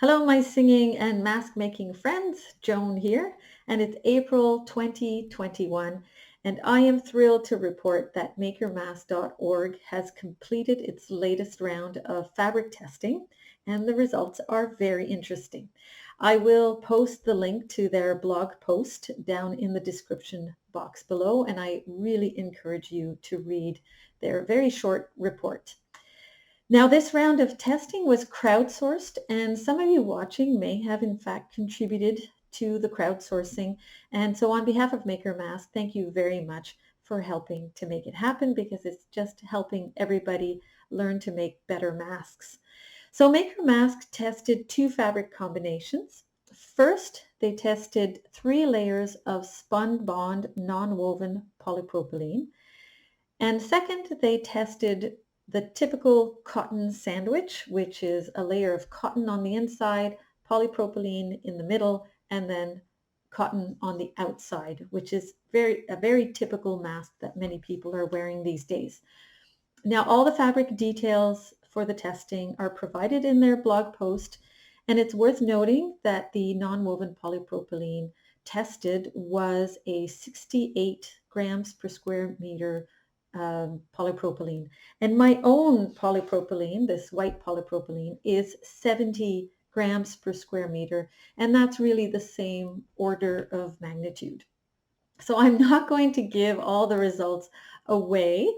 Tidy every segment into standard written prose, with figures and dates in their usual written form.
Hello, my singing and mask making friends. Joan here, and it's April 2021, and I am thrilled to report that makermask.org has completed its latest round of fabric testing, and the results are very interesting. I will post the link to their blog post down in the description box below, and I really encourage you to read their very short report. Now, this round of testing was crowdsourced, and some of you watching may have in fact contributed to the crowdsourcing. And so on behalf of Maker Mask, thank you very much for helping to make it happen, because it's just helping everybody learn to make better masks. So Maker Mask tested two fabric combinations. First, they tested 3 layers of spunbond non-woven polypropylene. And second, they tested the typical cotton sandwich, which is a layer of cotton on the inside, polypropylene in the middle, and then cotton on the outside, which is a very typical mask that many people are wearing these days. Now, all the fabric details for the testing are provided in their blog post, and it's worth noting that the non-woven polypropylene tested was a 68 grams per square meter polypropylene. And my own polypropylene, this white polypropylene, is 70 grams per square meter, and that's really the same order of magnitude. So I'm not going to give all the results away.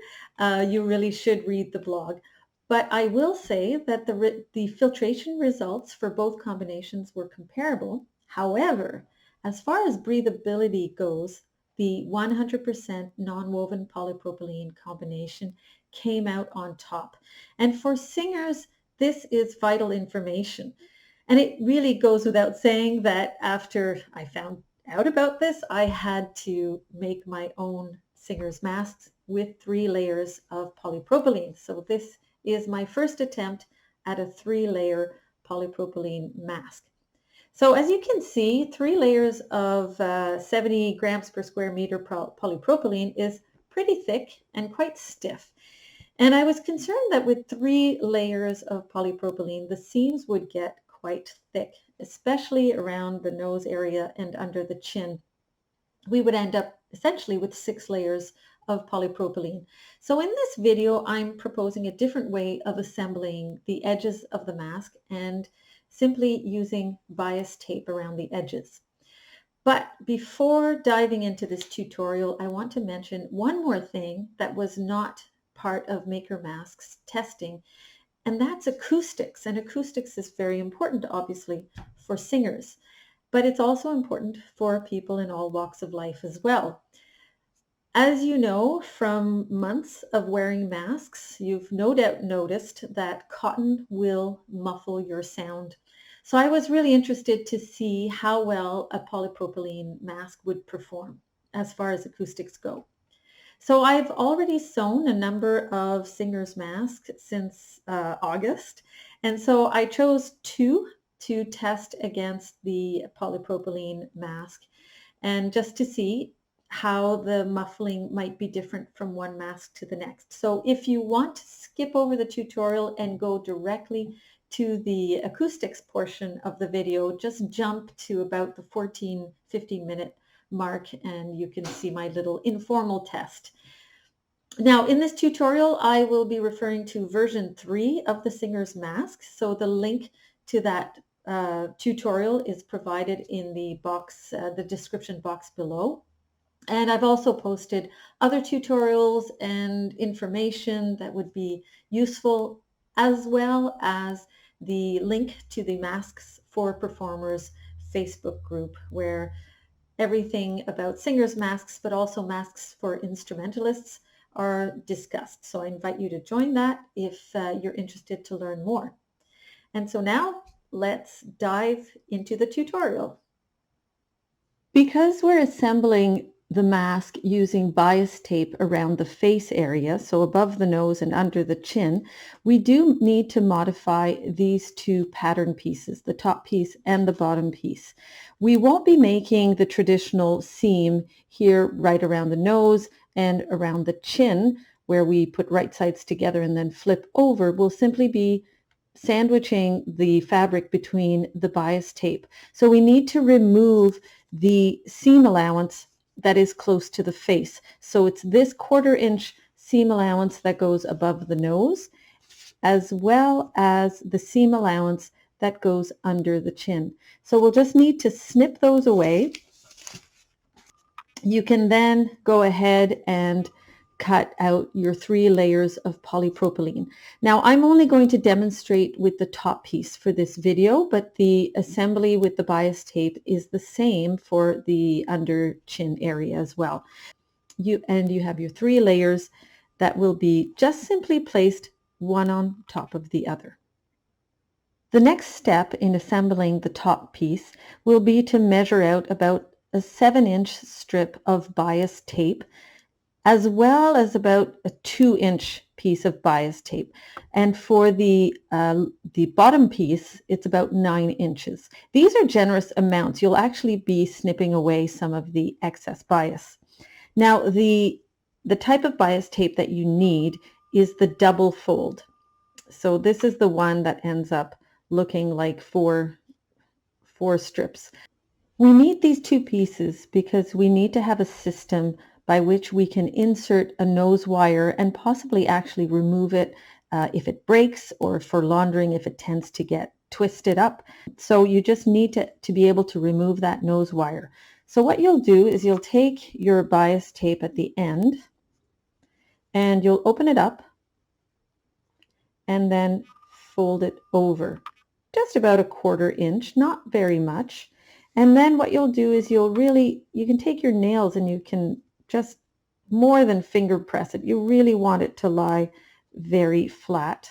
You really should read the blog. But I will say that the filtration results for both combinations were comparable. However, as far as breathability goes, the 100% non-woven polypropylene combination came out on top. And for singers, this is vital information. And it really goes without saying that after I found out about this, I had to make my own singer's masks with 3 layers of polypropylene. So this is my first attempt at a 3-layer polypropylene mask. So as you can see, 3 layers of 70 grams per square meter polypropylene is pretty thick and quite stiff. And I was concerned that with 3 layers of polypropylene, the seams would get quite thick, especially around the nose area and under the chin. We would end up essentially with 6 layers of polypropylene. So in this video, I'm proposing a different way of assembling the edges of the mask and simply using bias tape around the edges. But before diving into this tutorial, I want to mention one more thing that was not part of Maker Mask's testing, and that's acoustics. And acoustics is very important, obviously, for singers, but it's also important for people in all walks of life as well. As you know from months of wearing masks, you've no doubt noticed that cotton will muffle your sound. So I was really interested to see how well a polypropylene mask would perform as far as acoustics go. So I've already sewn a number of singers' masks since August, and so I chose 2 to test against the polypropylene mask, and just to see how the muffling might be different from one mask to the next. So if you want to skip over the tutorial and go directly to the acoustics portion of the video, just jump to about the 14-15 minute mark and you can see my little informal test. Now in this tutorial, I will be referring to version 3 of the singer's mask. So the link to that tutorial is provided in the box, the description box below. And I've also posted other tutorials and information that would be useful, as well as the link to the Masks for Performers Facebook group, where everything about singers' masks, but also masks for instrumentalists are discussed. So I invite you to join that if you're interested to learn more. And so now let's dive into the tutorial. Because we're assembling the mask using bias tape around the face area, so above the nose and under the chin, we do need to modify these 2 pattern pieces, the top piece and the bottom piece. We won't be making the traditional seam here right around the nose and around the chin where we put right sides together and then flip over. We'll simply be sandwiching the fabric between the bias tape. So we need to remove the seam allowance that is close to the face. So it's this 1/4 inch seam allowance that goes above the nose, as well as the seam allowance that goes under the chin. So we'll just need to snip those away. You can then go ahead and cut out your 3 layers of polypropylene. Now I'm only going to demonstrate with the top piece for this video, but the assembly with the bias tape is the same for the under chin area as well. You have your 3 layers that will be just simply placed one on top of the other. The next step in assembling the top piece will be to measure out about a 7-inch strip of bias tape, as well as about a 2-inch piece of bias tape. And for the bottom piece, it's about 9 inches. These are generous amounts. You'll actually be snipping away some of the excess bias. Now, the type of bias tape that you need is the double fold. So this is the one that ends up looking like four strips. We need these 2 pieces because we need to have a system by which we can insert a nose wire and possibly actually remove it if it breaks, or for laundering if it tends to get twisted up. So you just need to be able to remove that nose wire. So what you'll do is you'll take your bias tape at the end and you'll open it up and then fold it over just about a 1/4 inch, not very much. And then what you'll do is you can take your nails and you can just more than finger press it. You really want it to lie very flat.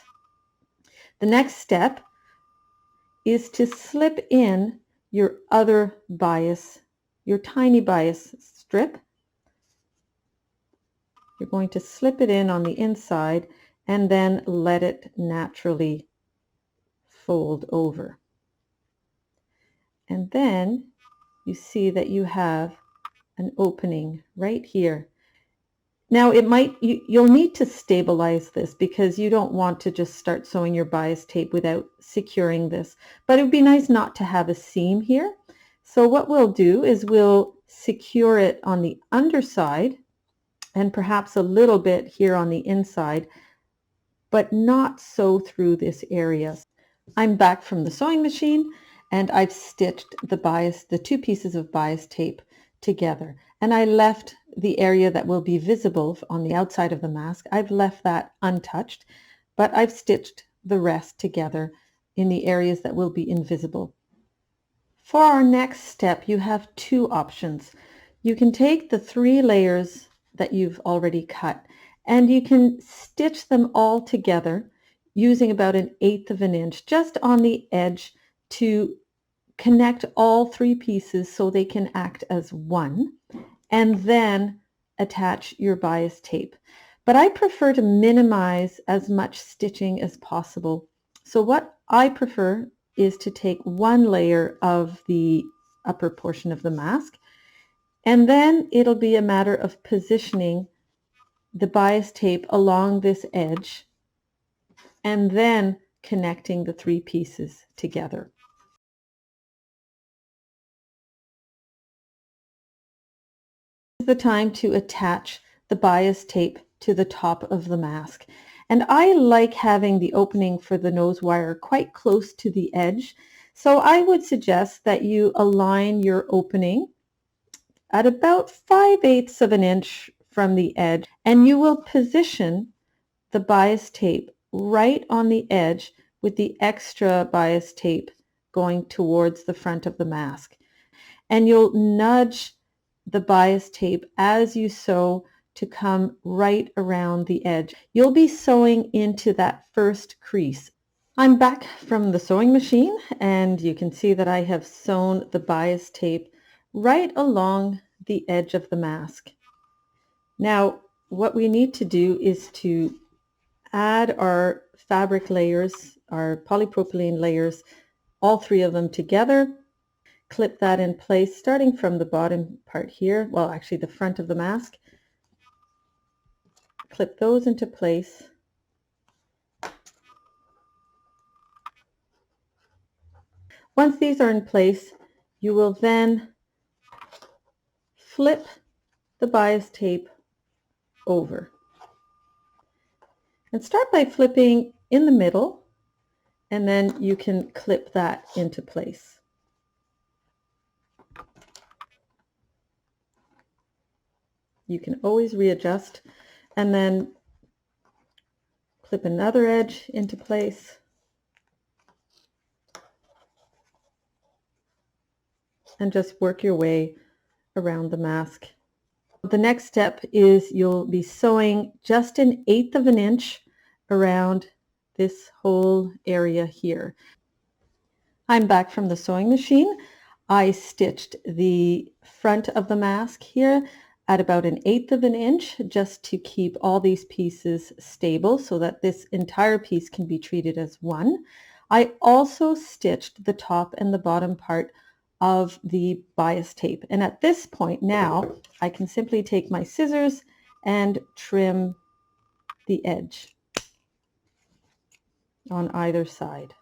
The next step is to slip in your other bias, your tiny bias strip. You're going to slip it in on the inside and then let it naturally fold over. And then you see that you have an opening right here. Now you'll need to stabilize this because you don't want to just start sewing your bias tape without securing this. But it would be nice not to have a seam here. So what we'll do is we'll secure it on the underside and perhaps a little bit here on the inside, but not so through this area. I'm back from the sewing machine and I've stitched the 2 pieces of bias tape together, and I left the area that will be visible on the outside of the mask. I've left that untouched, but I've stitched the rest together in the areas that will be invisible. For our next step, you have 2 options. You can take the 3 layers that you've already cut and you can stitch them all together using about 1/8 of an inch just on the edge to connect all 3 pieces so they can act as one, and then attach your bias tape. But I prefer to minimize as much stitching as possible. So what I prefer is to take 1 layer of the upper portion of the mask, and then it'll be a matter of positioning the bias tape along this edge and then connecting the 3 pieces together. This is the time to attach the bias tape to the top of the mask. And I like having the opening for the nose wire quite close to the edge. So I would suggest that you align your opening at about 5/8 of an inch from the edge, and you will position the bias tape right on the edge with the extra bias tape going towards the front of the mask. And you'll nudge the bias tape as you sew to come right around the edge. You'll be sewing into that first crease. I'm back from the sewing machine and you can see that I have sewn the bias tape right along the edge of the mask. Now what we need to do is to add our fabric layers, our polypropylene layers, all 3 of them together. Clip that in place starting from the bottom part here, well actually the front of the mask. Clip those into place. Once these are in place, you will then flip the bias tape over. And start by flipping in the middle, and then you can clip that into place. You can always readjust, and then clip another edge into place. And just work your way around the mask. The next step is you'll be sewing just 1/8 of an inch around this whole area here. I'm back from the sewing machine. I stitched the front of the mask here at about 1/8 of an inch just to keep all these pieces stable so that this entire piece can be treated as one. I also stitched the top and the bottom part of the bias tape. And at this point now, I can simply take my scissors and trim the edge on either side.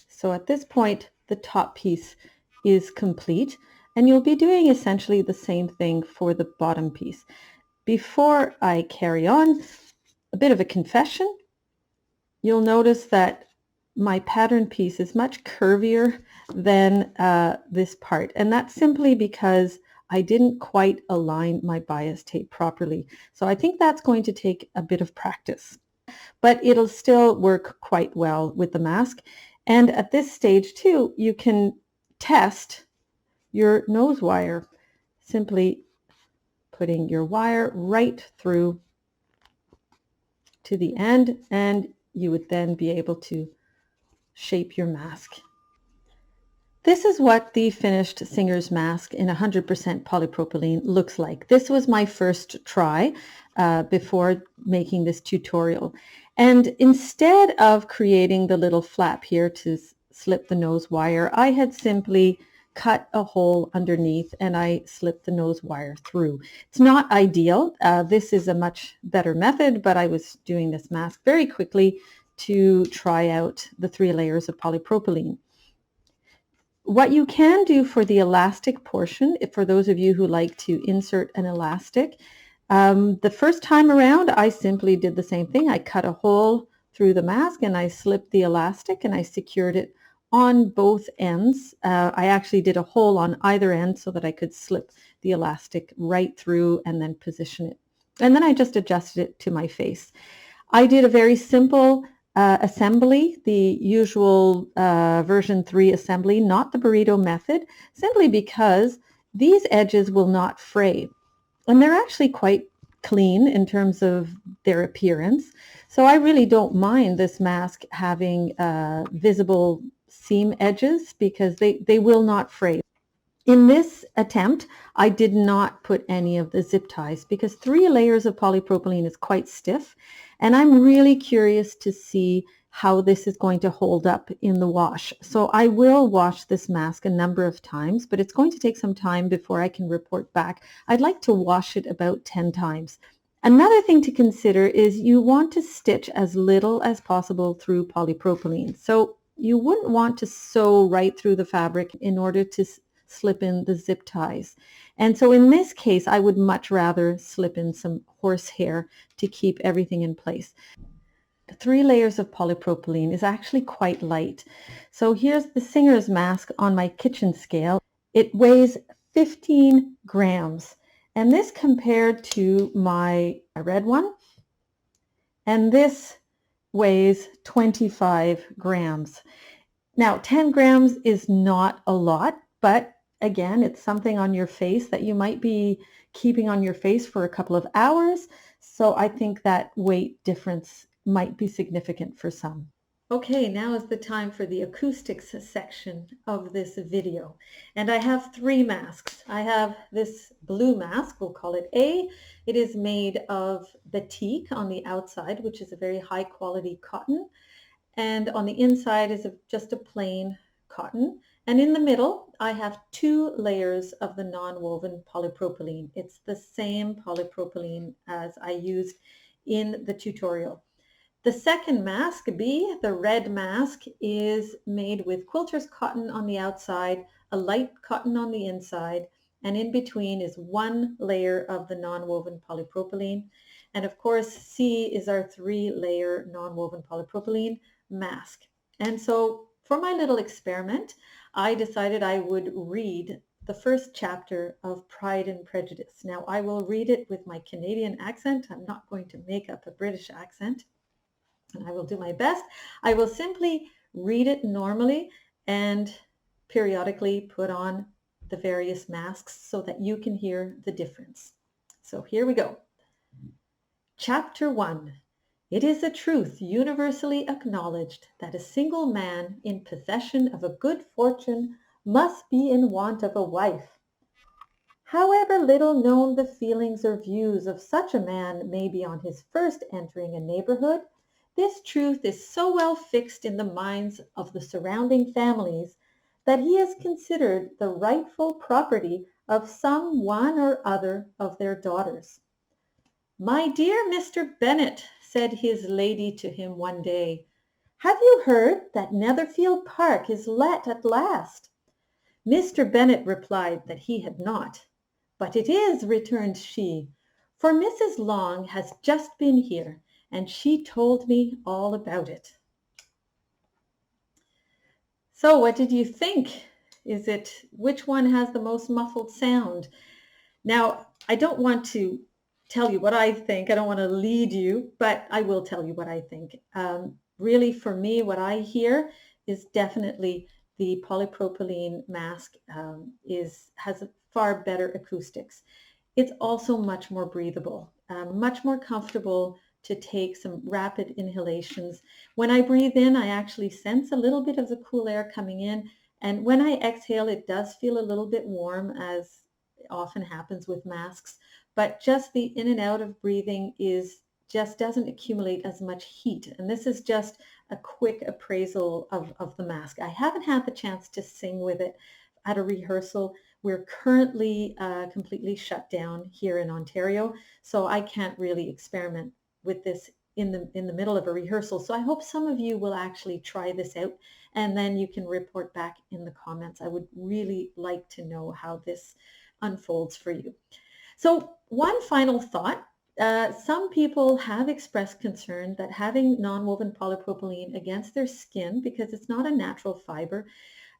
So at this point, the top piece is complete, and you'll be doing essentially the same thing for the bottom piece. Before I carry on, a bit of a confession. You'll notice that my pattern piece is much curvier than this part, and that's simply because I didn't quite align my bias tape properly. So I think that's going to take a bit of practice, but it'll still work quite well with the mask. And at this stage too, you can test your nose wire, simply putting your wire right through to the end, and you would then be able to shape your mask. This is what the finished singer's mask in 100% polypropylene looks like. This was my first try before making this tutorial. And instead of creating the little flap here to slip the nose wire, I had simply cut a hole underneath and I slipped the nose wire through. It's not ideal. This is a much better method, but I was doing this mask very quickly to try out the 3 layers of polypropylene. What you can do for the elastic portion, for those of you who like to insert an elastic, the first time around I simply did the same thing. I cut a hole through the mask and I slipped the elastic and I secured it on both ends. I actually did a hole on either end so that I could slip the elastic right through and then position it. And then I just adjusted it to my face. I did a very simple assembly, the usual version 3 assembly, not the burrito method, simply because these edges will not fray. And they're actually quite clean in terms of their appearance. So I really don't mind this mask having visible seam edges because they will not fray. In this attempt, I did not put any of the zip ties because 3 layers of polypropylene is quite stiff, and I'm really curious to see how this is going to hold up in the wash. So I will wash this mask a number of times, but it's going to take some time before I can report back. I'd like to wash it about 10 times. Another thing to consider is you want to stitch as little as possible through polypropylene. So you wouldn't want to sew right through the fabric in order to slip in the zip ties. And so in this case, I would much rather slip in some horsehair to keep everything in place. 3 layers of polypropylene is actually quite light. So here's the singer's mask on my kitchen scale. It weighs 15 grams. And this compared to my red one. And this weighs 25 grams. Now, 10 grams is not a lot, but again, it's something on your face that you might be keeping on your face for a couple of hours. So I think that weight difference might be significant for some. Okay, now is the time for the acoustics section of this video. And I have 3 masks. I have this blue mask, we'll call it A. It is made of batik on the outside, which is a very high quality cotton. And on the inside is just a plain cotton. And in the middle, I have 2 layers of the non-woven polypropylene. It's the same polypropylene as I used in the tutorial. The second mask, B, the red mask, is made with quilter's cotton on the outside, a light cotton on the inside, and in between is one layer of the non-woven polypropylene. And of course, C is our 3-layer non-woven polypropylene mask. And so for my little experiment, I decided I would read the first chapter of Pride and Prejudice. Now, I will read it with my Canadian accent. I'm not going to make up a British accent, and I will do my best. I will simply read it normally and periodically put on the various masks so that you can hear the difference. So here we go. Chapter 1. It is a truth universally acknowledged that a single man in possession of a good fortune must be in want of a wife. However little known the feelings or views of such a man may be on his first entering a neighborhood, this truth is so well fixed in the minds of the surrounding families that he is considered the rightful property of some one or other of their daughters. "My dear Mr. Bennet," said his lady to him one day, "have you heard that Netherfield Park is let at last?" Mr. Bennet replied that he had not. "But it is," returned she, "for Mrs. Long has just been here, and she told me all about it." So what did you think? Which one has the most muffled sound? Now, I don't want to tell you what I think. I don't want to lead you, but I will tell you what I think. Really, for me, what I hear is definitely the polypropylene mask has far better acoustics. It's also much more breathable, much more comfortable to take some rapid inhalations. When I breathe in, I actually sense a little bit of the cool air coming in. And when I exhale, it does feel a little bit warm, as often happens with masks. But just the in and out of breathing just doesn't accumulate as much heat. And this is just a quick appraisal of the mask. I haven't had the chance to sing with it at a rehearsal. We're currently completely shut down here in Ontario, so I can't really experiment with this in the middle of a rehearsal. So I hope some of you will actually try this out, and then you can report back in the comments. I would really like to know how this unfolds for you. So one final thought. Some people have expressed concern that having non-woven polypropylene against their skin, because it's not a natural fiber,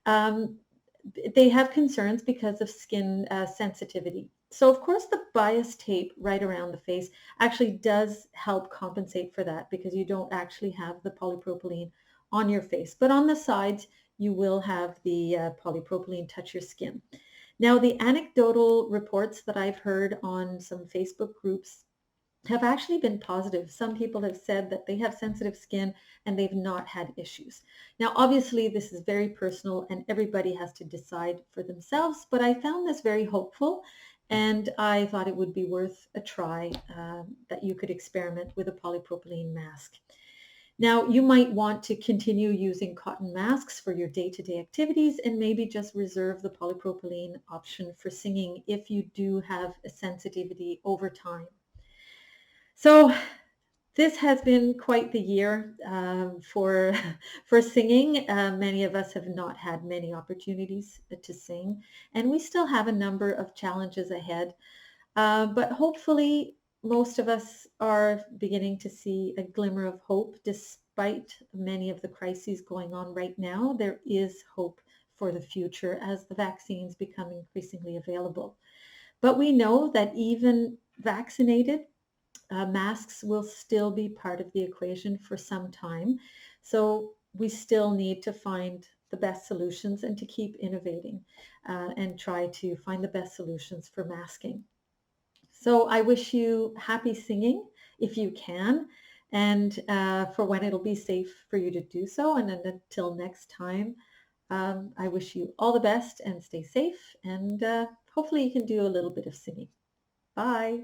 they have concerns because of skin sensitivity. So of course the bias tape right around the face actually does help compensate for that, because you don't actually have the polypropylene on your face. But on the sides, you will have the polypropylene touch your skin. Now, the anecdotal reports that I've heard on some Facebook groups have actually been positive. Some people have said that they have sensitive skin and they've not had issues. Now, obviously, this is very personal and everybody has to decide for themselves, but I found this very hopeful, and I thought it would be worth a try, that you could experiment with a polypropylene mask. Now, you might want to continue using cotton masks for your day-to-day activities, and maybe just reserve the polypropylene option for singing if you do have a sensitivity over time. So this has been quite the year for singing. Many of us have not had many opportunities to sing, and we still have a number of challenges ahead. But hopefully most of us are beginning to see a glimmer of hope. Despite many of the crises going on right now, there is hope for the future as the vaccines become increasingly available. But we know that even vaccinated, masks will still be part of the equation for some time. So we still need to find the best solutions and to keep innovating and try to find the best solutions for masking. So I wish you happy singing if you can, and for when it'll be safe for you to do so. And until next time, I wish you all the best and stay safe, and hopefully you can do a little bit of singing. Bye.